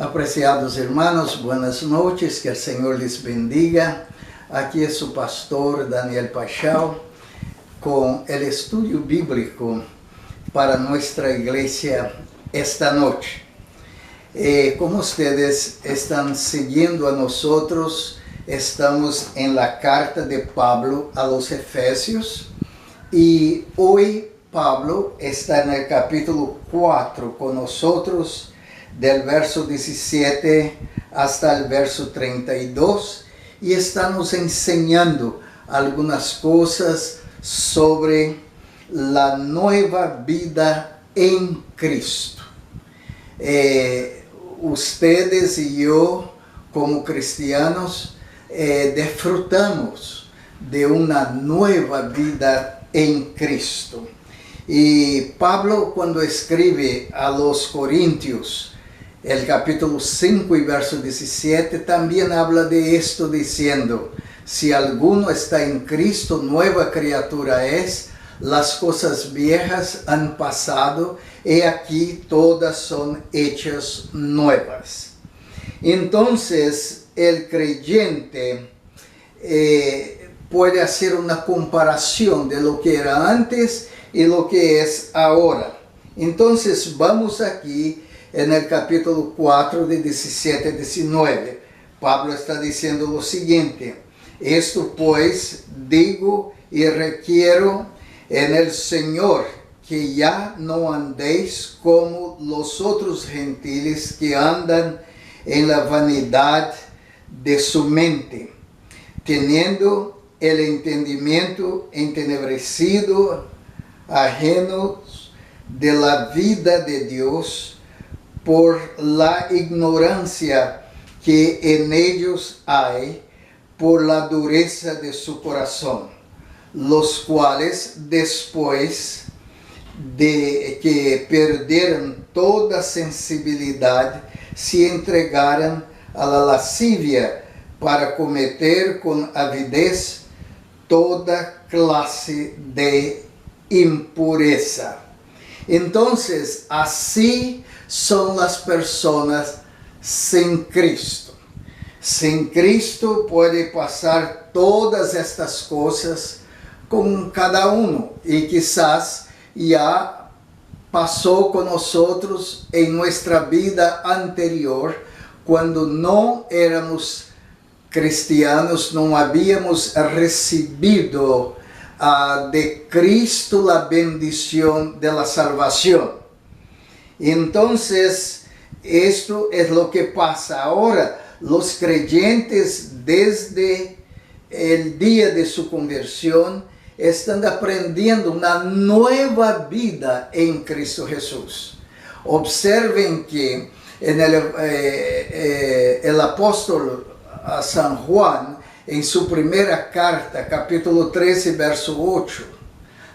Apreciados hermanos, buenas noches, que el Señor les bendiga. Aquí es su pastor Daniel Pachau con el estudio bíblico para nuestra iglesia esta noche. Como ustedes están siguiendo a nosotros, estamos en la carta de Pablo a los Efesios y hoy Pablo está en el capítulo 4 con nosotros, del verso 17 hasta el verso 32, y está nos enseñando algunas cosas sobre la nueva vida en Cristo. Ustedes y yo, como cristianos, disfrutamos de una nueva vida en Cristo. Y Pablo, cuando escribe a los Corintios, el capítulo 5 y verso 17, también habla de esto diciendo: si alguno está en Cristo, nueva criatura es, las cosas viejas han pasado, y aquí todas son hechas nuevas. Entonces, el creyente puede hacer una comparación de lo que era antes y lo que es ahora. Entonces, vamos aquí en el capítulo 4 de 17 a 19. Pablo está diciendo lo siguiente: esto pues digo y requiero en el Señor, que ya no andéis como los otros gentiles que andan en la vanidad de su mente, teniendo el entendimiento entenebrecido, ajenos de la vida de Dios, por la ignorancia que en ellos hay, por la dureza de su corazón, los cuales después de que perdieron toda sensibilidad, se entregaron a la lascivia para cometer con avidez toda clase de impureza. Entonces, así son las personas sin Cristo. Sin Cristo puede pasar todas estas cosas con cada uno, y quizás ya pasó con nosotros en nuestra vida anterior, cuando no éramos cristianos, no habíamos recibido de Cristo la bendición de la salvación. Entonces, esto es lo que pasa ahora. Los creyentes, desde el día de su conversión, están aprendiendo una nueva vida en Cristo Jesús. Observen que en el apóstol San Juan, en su primera carta, capítulo 13, verso 8,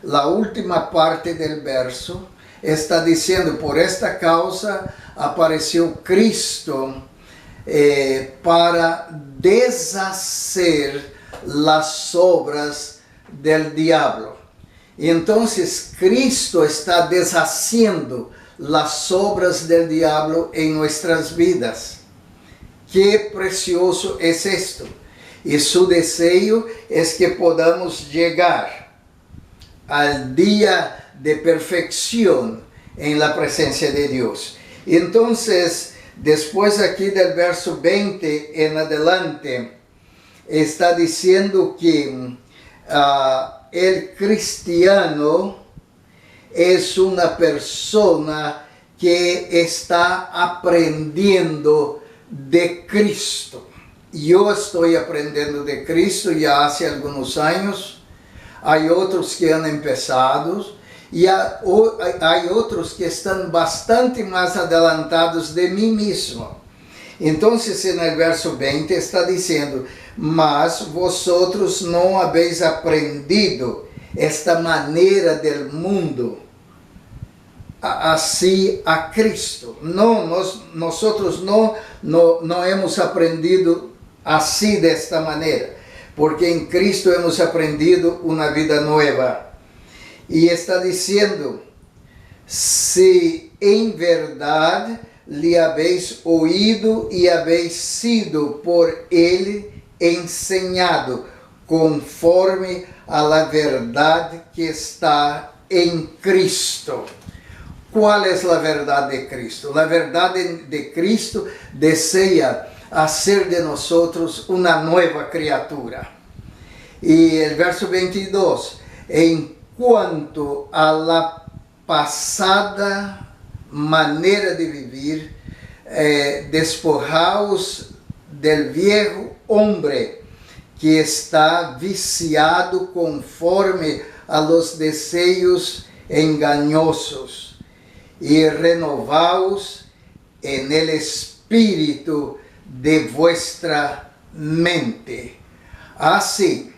la última parte del verso, está diciendo: por esta causa apareció Cristo para deshacer las obras del diablo. Y entonces Cristo está deshaciendo las obras del diablo en nuestras vidas. Qué precioso es esto. Y su deseo es que podamos llegar al día de perfección en la presencia de Dios. Entonces, después aquí del verso 20 en adelante, está diciendo que el cristiano es una persona que está aprendiendo de Cristo. Yo estoy aprendiendo de Cristo ya hace algunos años. Hay otros que han empezado y hay otros que están bastante más adelantados de mí mismo. Entonces, en el verso 20 está diciendo: mas vosotros no habéis aprendido esta manera del mundo, así a Cristo. No, nosotros no hemos aprendido así, de esta manera, porque en Cristo hemos aprendido una vida nueva. Y está diciendo: si en verdad lhe habéis oído e habéis sido por ele enseñado, conforme a la verdade que está em Cristo. ¿Cuál es la verdad de Cristo? La verdad de Cristo desea hacer de nosotros una nueva criatura. Y el verso 22, en cuanto a la pasada manera de vivir, despojaos del viejo hombre que está viciado conforme a los deseos engañosos, y renovaos en el espíritu de vuestra mente. Así,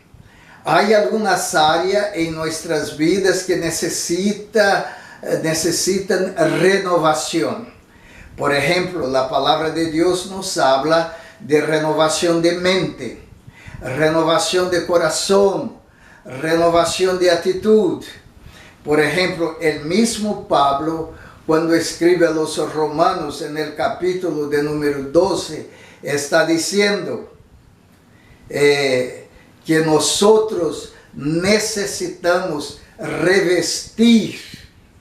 hay algunas áreas en nuestras vidas que necesitan renovación. Por ejemplo, la palabra de Dios nos habla de renovación de mente, renovación de corazón, renovación de actitud. Por ejemplo, el mismo Pablo, cuando escribe a los romanos en el capítulo de número 12, está diciendo que nosotros necesitamos revestir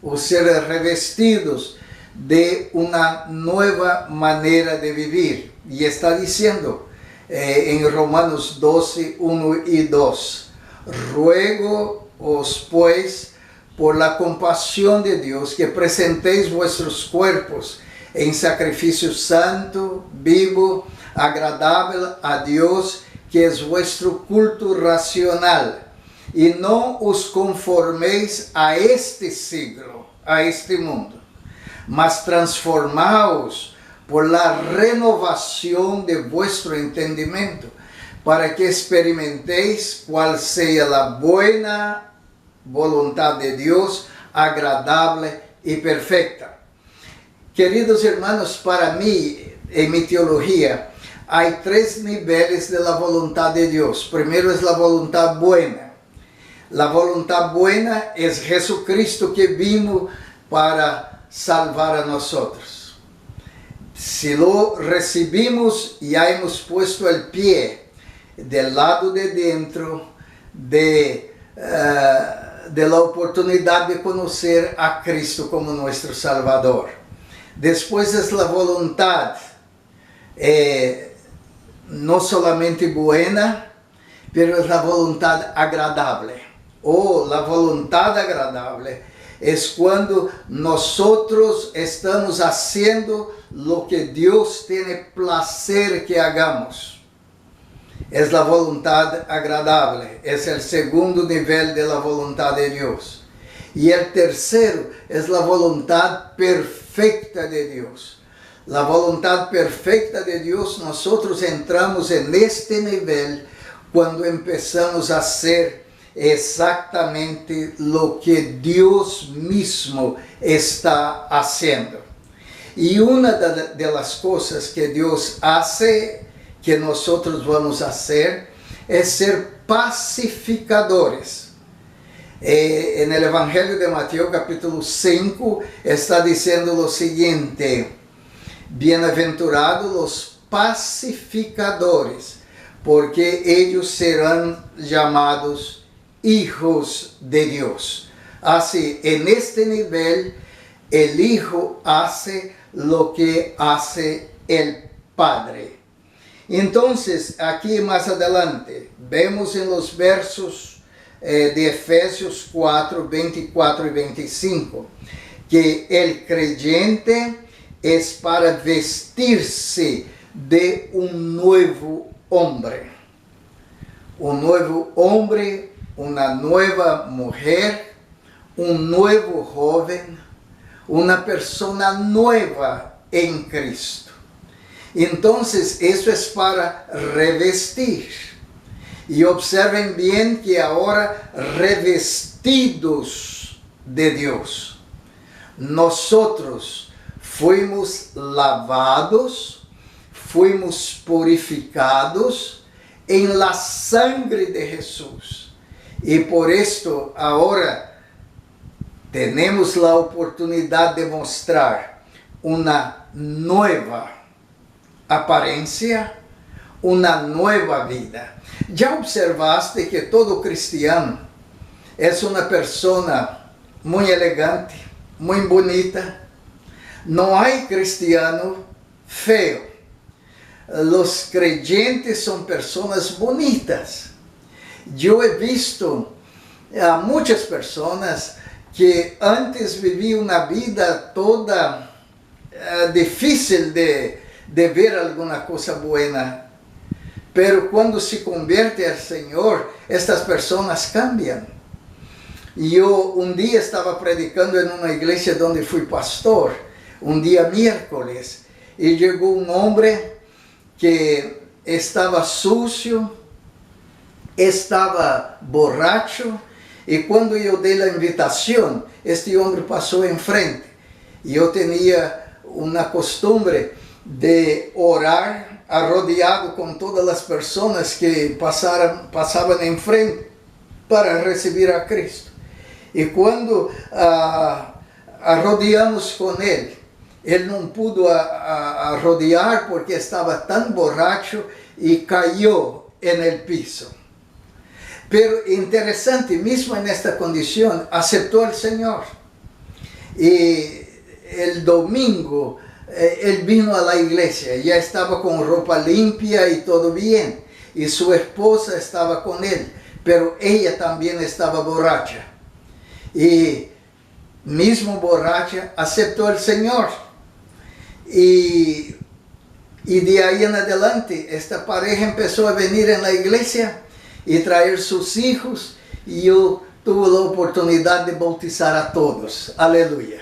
o ser revestidos de una nueva manera de vivir. Y está diciendo en Romanos 12, 1 y 2, ruego os pues por la compasión de Dios que presentéis vuestros cuerpos en sacrificio santo, vivo, agradable a Dios, que es vuestro culto racional, y no os conforméis a este siglo, a este mundo, mas transformaos por la renovación de vuestro entendimiento, para que experimentéis cuál sea la buena voluntad de Dios, agradable y perfecta. Queridos hermanos, para mí, en mi teología, hay tres niveles de la voluntad de Dios. Primero es la voluntad buena. La voluntad buena es Jesucristo que vino para salvar a nosotros. Si lo recibimos, ya hemos puesto el pie del lado de dentro de la oportunidad de conocer a Cristo como nuestro Salvador. Después es la voluntad, no solamente buena, pero es la voluntad agradable. La voluntad agradable es cuando nosotros estamos haciendo lo que Dios tiene placer que hagamos. Es la voluntad agradable, es el segundo nivel de la voluntad de Dios. Y el tercero es la voluntad perfecta de Dios. La voluntad perfecta de Dios, nosotros entramos en este nivel cuando empezamos a hacer exactamente lo que Dios mismo está haciendo. Y una de las cosas que Dios hace, que nosotros vamos a hacer, es ser pacificadores. En el Evangelio de Mateo capítulo 5 está diciendo lo siguiente: bienaventurados los pacificadores, porque ellos serán llamados hijos de Dios. Así, en este nivel, el Hijo hace lo que hace el Padre. Entonces, aquí más adelante, vemos en los versos de Efesios 4, 24 y 25, que el creyente es para vestirse de un nuevo hombre. Un nuevo hombre, una nueva mujer, un nuevo joven, una persona nueva en Cristo. Entonces, eso es para revestir. Y observen bien que ahora revestidos de Dios, nosotros fuimos lavados, fuimos purificados en la sangre de Jesús. Y por esto ahora tenemos la oportunidad de mostrar una nueva apariencia, una nueva vida. Ya observaste que todo cristiano es una persona muy elegante, muy bonita. No hay cristiano feo. Los creyentes son personas bonitas. Yo he visto a muchas personas que antes vivían una vida toda difícil de ver alguna cosa buena, pero cuando se convierte al Señor, estas personas cambian. Yo un día estaba predicando en una iglesia donde fui pastor, un día miércoles, y llegó un hombre que estaba sucio, estaba borracho, y cuando yo di la invitación, este hombre pasó enfrente. Yo tenía una costumbre de orar arrodillado con todas las personas que pasaban enfrente para recibir a Cristo. Y cuando arrodillamos con él no pudo arrodillar porque estaba tan borracho y cayó en el piso. Pero interesante, mismo en esta condición, aceptó al Señor. Y el domingo él vino a la iglesia, ya estaba con ropa limpia y todo bien. Y su esposa estaba con él, pero ella también estaba borracha. Y mismo borracha, aceptó al Señor. Y de ahí en adelante, esta pareja empezó a venir en la iglesia y traer sus hijos, y yo tuve la oportunidad de bautizar a todos. Aleluya.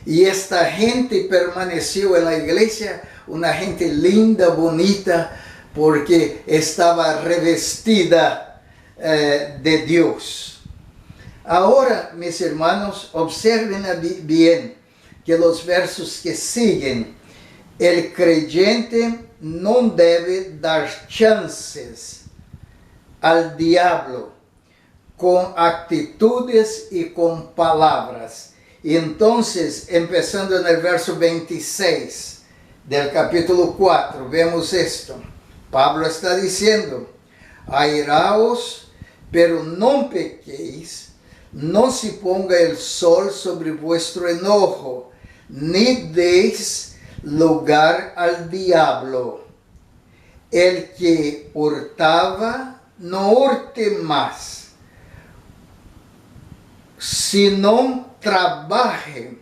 Y esta gente permaneció en la iglesia, una gente linda, bonita, porque estaba revestida de Dios. Ahora, mis hermanos, observen bien que los versos que siguen, el creyente no debe dar chances al diablo con actitudes y con palabras. Y entonces, empezando en el verso 26 del capítulo 4, vemos esto. Pablo está diciendo: airaos, pero no pequéis, no se ponga el sol sobre vuestro enojo, ni deis lugar al diablo. El que hurtaba, no hurte más, sino trabaje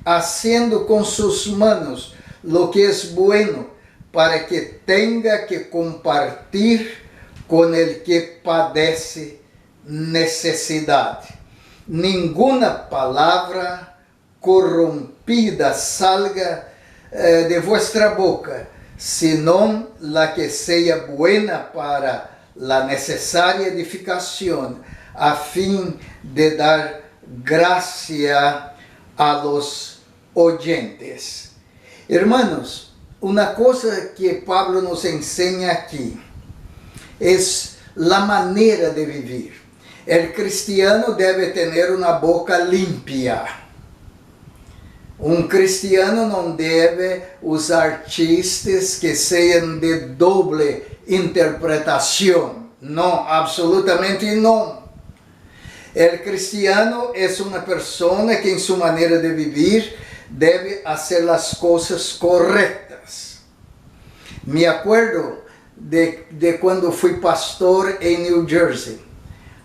haciendo con sus manos lo que es bueno, para que tenga que compartir con el que padece necesidad. Ninguna palabra corrompida salga de vuestra boca, sino la que sea buena para la necesaria edificación, a fin de dar gracia a los oyentes. Hermanos, una cosa que Pablo nos enseña aquí es la manera de vivir. El cristiano debe tener una boca limpia. Un cristiano no debe usar chistes que sean de doble interpretación. No, absolutamente no. El cristiano es una persona que en su manera de vivir debe hacer las cosas correctas. Me acuerdo de cuando fui pastor en New Jersey.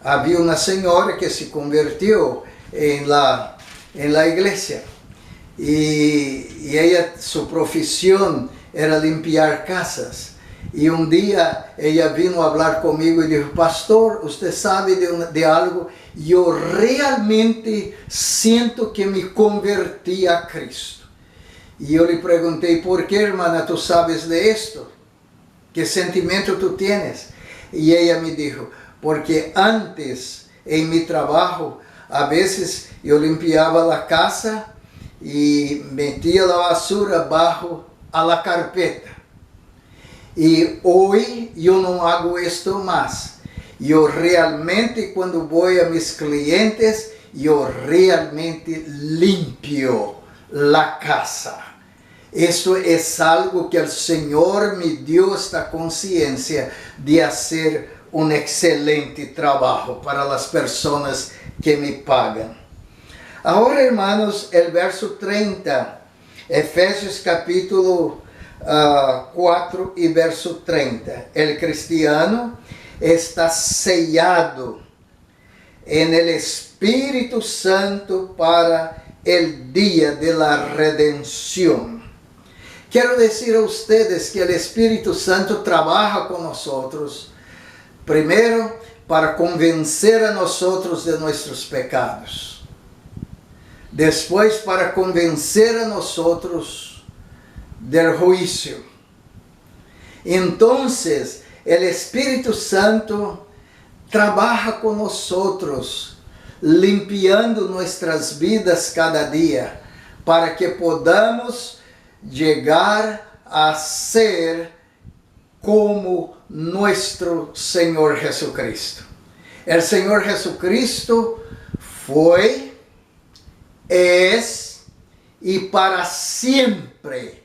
Había una señora que se convirtió en la iglesia. Y ella, su profesión era limpiar casas. Y un día ella vino a hablar conmigo y dijo: pastor, ¿usted sabe de algo? Yo realmente siento que me convertí a Cristo. Y yo le pregunté: ¿por qué, hermana, tú sabes de esto? ¿Qué sentimiento tú tienes? Y ella me dijo: porque antes en mi trabajo, a veces yo limpiaba la casa y metía la basura bajo a la carpeta. Y hoy yo no hago esto más. Yo realmente, cuando voy a mis clientes, yo realmente limpio la casa. Esto es algo que el Señor me dio esta conciencia de hacer un excelente trabajo para las personas que me pagan. Ahora, hermanos, el verso 30, Efesios capítulo 4 y verso 30. El cristiano está sellado en el Espíritu Santo para el día de la redención. Quiero decir a ustedes que el Espíritu Santo trabaja con nosotros, primero para convencer a nosotros de nuestros pecados, después para convencer a nosotros del juicio. Entonces, el Espíritu Santo trabaja con nosotros, limpiando nuestras vidas cada día, para que podamos llegar a ser como nuestro Señor Jesucristo. El Señor Jesucristo fue, es y para siempre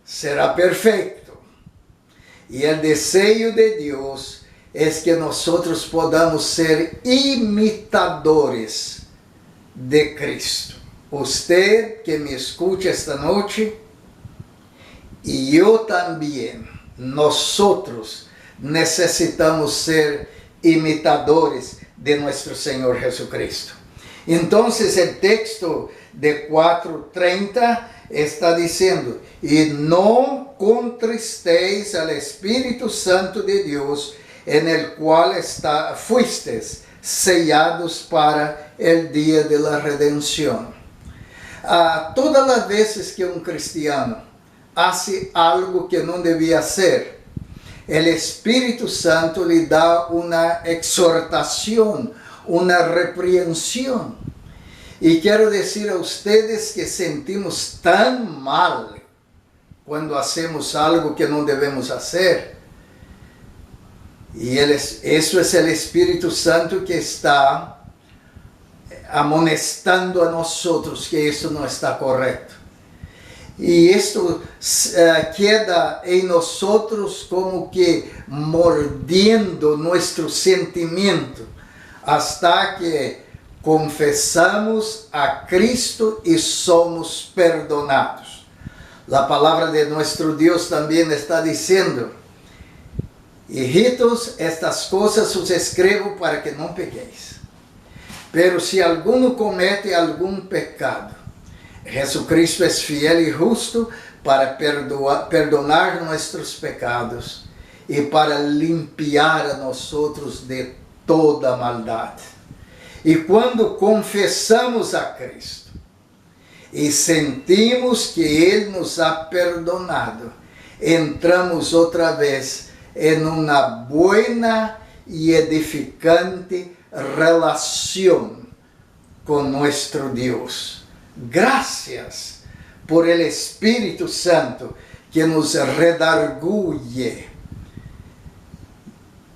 será perfecto. Y el deseo de Dios es que nosotros podamos ser imitadores de Cristo. Usted que me escucha esta noche, y yo también, nosotros necesitamos ser imitadores de nuestro Señor Jesucristo. Entonces el texto de 4:30 está diciendo, y no contristéis al Espíritu Santo de Dios, en el cual fuisteis sellados para el día de la redención. Todas las veces que un cristiano hace algo que no debía hacer, el Espíritu Santo le da una exhortación, una reprehensión. Y quiero decir a ustedes que sentimos tan mal cuando hacemos algo que no debemos hacer. Y eso es el Espíritu Santo que está amonestando a nosotros que eso no está correcto. Y esto queda en nosotros como que mordiendo nuestro sentimiento hasta que confesamos a Cristo y somos perdonados. La palabra de nuestro Dios también está diciendo, hijitos, estas cosas os escribo para que no pequéis. Pero si alguno comete algún pecado, Jesucristo es fiel y justo para perdonar nuestros pecados y para limpiar a nosotros de toda maldad. Y cuando confesamos a Cristo y sentimos que Él nos ha perdonado, entramos otra vez en una buena y edificante relación con nuestro Dios. Gracias por el Espíritu Santo que nos redarguye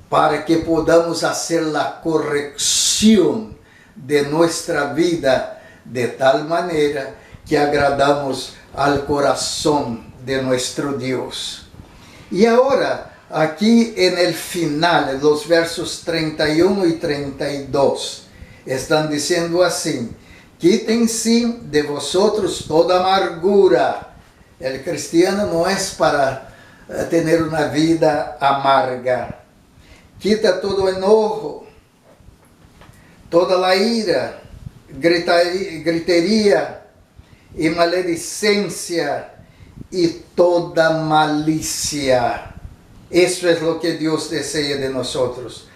para que podamos hacer la corrección de nuestra vida de tal manera que agradamos al corazón de nuestro Dios. Y ahora, aquí en el final, los versos 31 y 32, están diciendo así, quítense de vosotros toda amargura. El cristiano no es para tener una vida amarga. Quita todo enojo, toda la ira, gritería y maledicencia y toda malicia. Eso es lo que Dios desea de nosotros.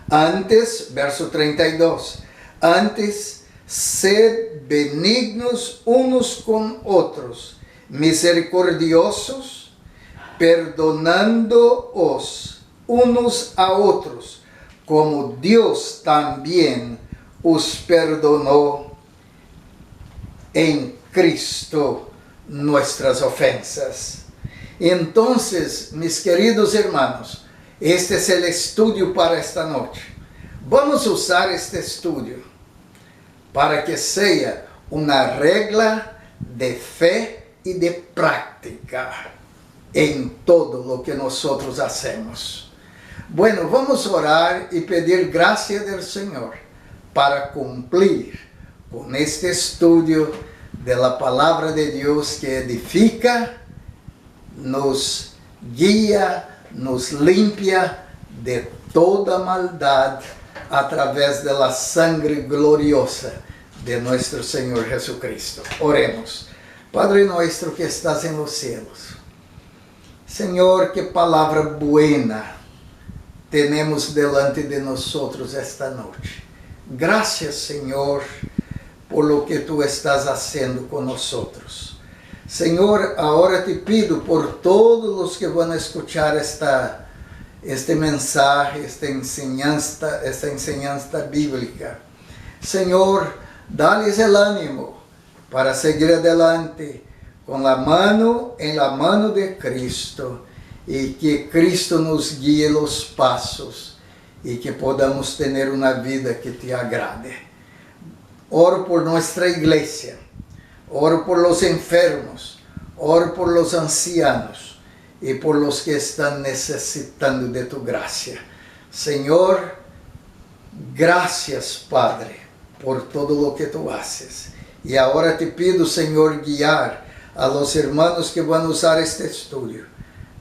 Antes, verso 32, antes sed benignos unos con otros, misericordiosos, perdonándoos unos a otros, como Dios también os perdonó en Cristo nuestras ofensas. Entonces, mis queridos hermanos, este es el estudio para esta noche. Vamos a usar este estudio para que sea una regla de fe y de práctica práctica en todo lo que nosotros hacemos. Bueno, vamos a orar y pedir gracia del Señor para cumplir con este estudio de la palabra de Dios que edifica, nos guía, nos limpia de toda maldad a través de la sangre gloriosa de nuestro Señor Jesucristo. Oremos. Padre nuestro que estás en los cielos, Señor, qué palabra buena tenemos delante de nosotros esta noche. Gracias, Señor, por lo que tú estás haciendo con nosotros. Señor, ahora te pido por todos los que van a escuchar este mensaje, esta enseñanza bíblica. Señor, dales el ánimo para seguir adelante con la mano en la mano de Cristo, y que Cristo nos guíe los pasos y que podamos tener una vida que te agrade. Oro por nuestra iglesia, oro por los enfermos, oro por los ancianos y por los que están necesitando de tu gracia. Señor, gracias, Padre, por todo lo que tú haces. Y ahora te pido, Señor, guiar a los hermanos que van a usar este estudio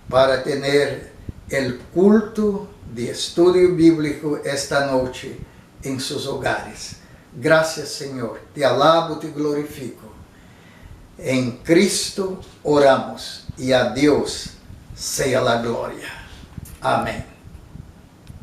para tener el culto de estudio bíblico esta noche en sus hogares. Gracias, Señor. Te alabo, te glorifico. En Cristo oramos y a Dios sea la gloria. Amén.